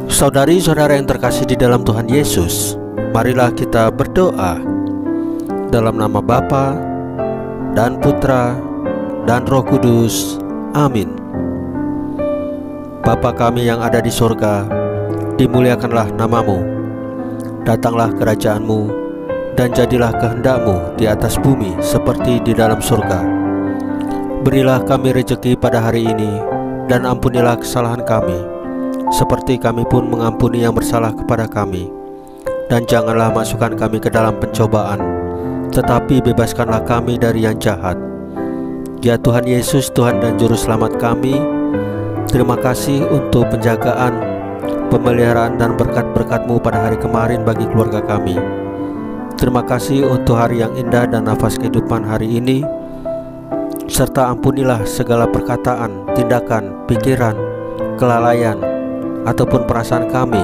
Saudari-saudara yang terkasih di dalam Tuhan Yesus, marilah kita berdoa. Dalam nama Bapa dan Putra dan Roh Kudus. Amin. Bapa kami yang ada di surga, dimuliakanlah namamu. Datanglah kerajaan-Mu, dan jadilah kehendak-Mu di atas bumi seperti di dalam surga. Berilah kami rejeki pada hari ini, dan ampunilah kesalahan kami, seperti kami pun mengampuni yang bersalah kepada kami. Dan janganlah masukkan kami ke dalam pencobaan, tetapi bebaskanlah kami dari yang jahat. Ya Tuhan Yesus, Tuhan dan Juru Selamat kami, terima kasih untuk penjagaan, pemeliharaan dan berkat-berkat-Mu pada hari kemarin bagi keluarga kami. Terima kasih untuk hari yang indah dan nafas kehidupan hari ini, serta ampunilah segala perkataan, tindakan, pikiran, kelalaian, ataupun perasaan kami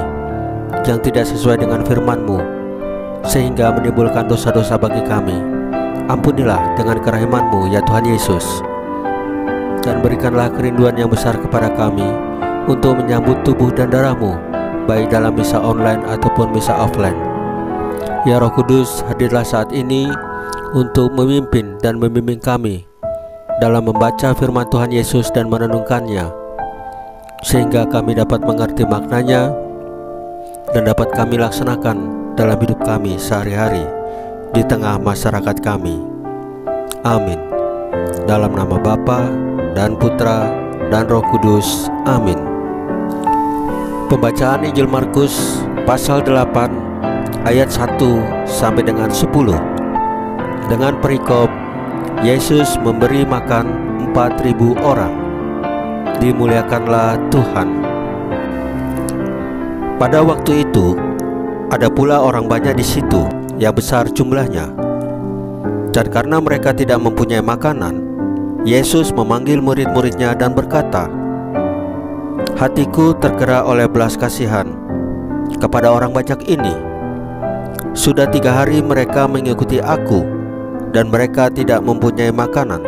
yang tidak sesuai dengan firman-Mu, sehingga menimbulkan dosa-dosa bagi kami. Ampunilah dengan kerahiman-Mu ya Tuhan Yesus, dan berikanlah kerinduan yang besar kepada kami untuk menyambut tubuh dan darah-Mu, baik dalam misa online ataupun misa offline. Ya Roh Kudus, hadirlah saat ini untuk memimpin dan membimbing kami dalam membaca firman Tuhan Yesus dan merenungkannya, sehingga kami dapat mengerti maknanya dan dapat kami laksanakan dalam hidup kami sehari-hari di tengah masyarakat kami. Amin. Dalam nama Bapa dan Putra dan Roh Kudus. Amin. Pembacaan Injil Markus pasal 8 ayat 1 sampai dengan 10. Dengan perikop Yesus memberi makan 4.000 orang. Dimuliakanlah Tuhan. Pada waktu itu ada pula orang banyak di situ yang besar jumlahnya. Dan karena mereka tidak mempunyai makanan, Yesus memanggil murid-muridnya dan berkata, "Hatiku tergerak oleh belas kasihan kepada orang banyak ini. Sudah 3 hari mereka mengikuti aku, dan mereka tidak mempunyai makanan.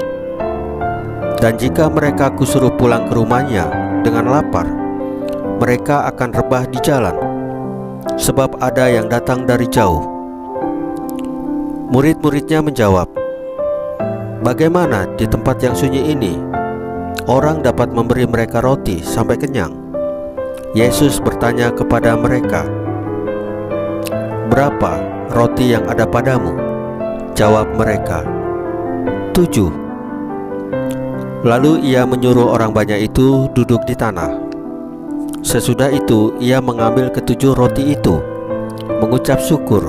Dan jika mereka kusuruh pulang ke rumahnya dengan lapar, mereka akan rebah di jalan, sebab ada yang datang dari jauh." Murid-muridnya menjawab, "Bagaimana di tempat yang sunyi ini orang dapat memberi mereka roti sampai kenyang?" Yesus bertanya kepada mereka, "Berapa roti yang ada padamu?" Jawab mereka, 7. Lalu ia menyuruh orang banyak itu duduk di tanah. Sesudah itu ia mengambil ke-7 roti itu, mengucap syukur,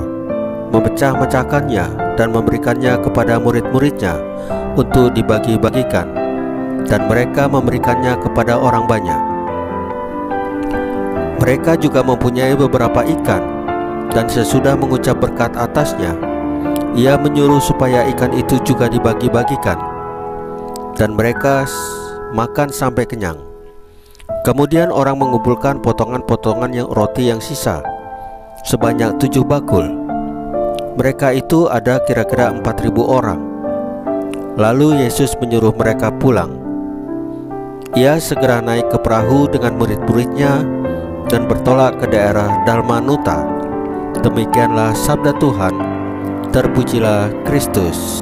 memecah-mecahkannya dan memberikannya kepada murid-muridnya untuk dibagi-bagikan, dan mereka memberikannya kepada orang banyak. Mereka juga mempunyai beberapa ikan, dan sesudah mengucap berkat atasnya, ia menyuruh supaya ikan itu juga dibagi-bagikan, dan mereka makan sampai kenyang. Kemudian orang mengumpulkan potongan-potongan roti yang sisa, sebanyak 7 bakul. Mereka itu ada kira-kira 4.000 orang. Lalu Yesus menyuruh mereka pulang. Ia segera naik ke perahu dengan murid-muridnya dan bertolak ke daerah Dalmanuta. Demikianlah sabda Tuhan. Terpujilah Kristus.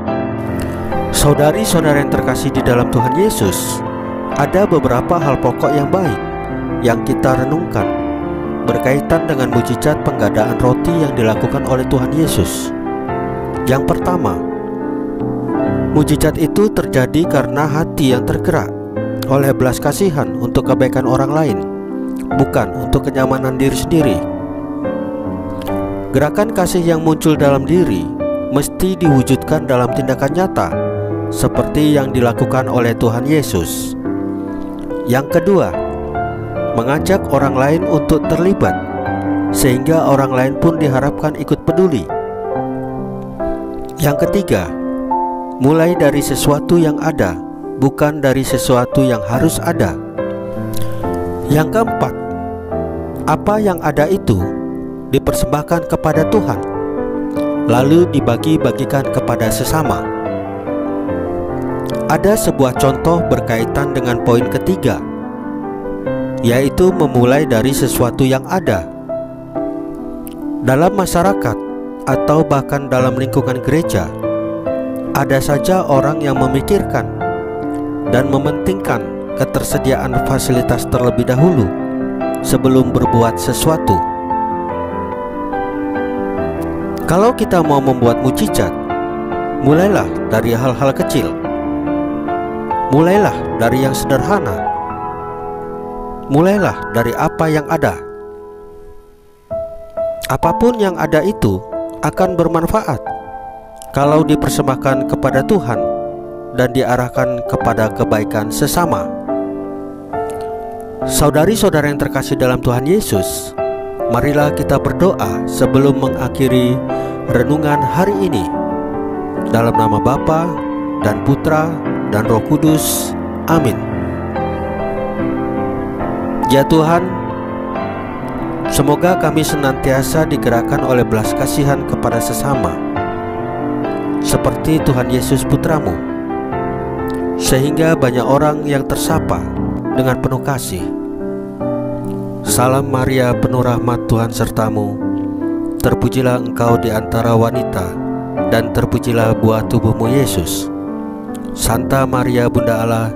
Saudari-saudara yang terkasih di dalam Tuhan Yesus, ada beberapa hal pokok yang baik yang kita renungkan berkaitan dengan mujizat penggadaan roti yang dilakukan oleh Tuhan Yesus. Yang pertama, mujizat itu terjadi karena hati yang tergerak oleh belas kasihan untuk kebaikan orang lain, bukan untuk kenyamanan diri sendiri. Gerakan kasih yang muncul dalam diri mesti diwujudkan dalam tindakan nyata, seperti yang dilakukan oleh Tuhan Yesus. Yang kedua, mengajak orang lain untuk terlibat, sehingga orang lain pun diharapkan ikut peduli. Yang ketiga, mulai dari sesuatu yang ada, bukan dari sesuatu yang harus ada. Yang keempat, apa yang ada itu dipersembahkan kepada Tuhan, lalu dibagi-bagikan kepada sesama. Ada sebuah contoh berkaitan dengan poin ketiga, yaitu memulai dari sesuatu yang ada. Dalam masyarakat atau bahkan dalam lingkungan gereja, ada saja orang yang memikirkan dan mementingkan ketersediaan fasilitas terlebih dahulu sebelum berbuat sesuatu. Kalau kita mau membuat mukjizat, mulailah dari hal-hal kecil. Mulailah dari yang sederhana. Mulailah dari apa yang ada. Apapun yang ada itu akan bermanfaat kalau dipersembahkan kepada Tuhan dan diarahkan kepada kebaikan sesama. Saudari-saudara yang terkasih dalam Tuhan Yesus, marilah kita berdoa sebelum mengakhiri renungan hari ini. Dalam nama Bapa dan Putra dan Roh Kudus. Amin. Ya Tuhan, semoga kami senantiasa digerakkan oleh belas kasihan kepada sesama, seperti Tuhan Yesus Putramu, sehingga banyak orang yang tersapa dengan penuh kasih. Salam Maria, penuh rahmat, Tuhan sertamu. Terpujilah engkau di antara wanita, dan terpujilah buah tubuhmu Yesus. Santa Maria Bunda Allah,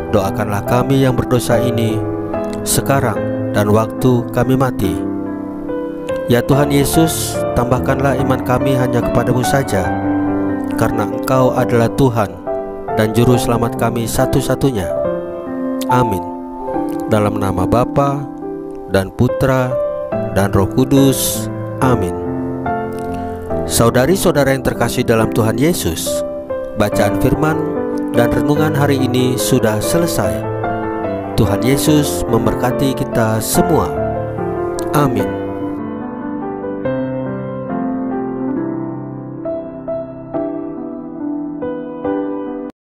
doakanlah kami yang berdosa ini, sekarang dan waktu kami mati. Ya Tuhan Yesus, tambahkanlah iman kami hanya kepadamu saja, karena Engkau adalah Tuhan dan Juru Selamat kami satu-satunya. Amin. Dalam nama Bapa dan Putra dan Roh Kudus. Amin. Saudari-saudara yang terkasih dalam Tuhan Yesus, bacaan firman dan renungan hari ini sudah selesai. Tuhan Yesus memberkati kita semua. Amin.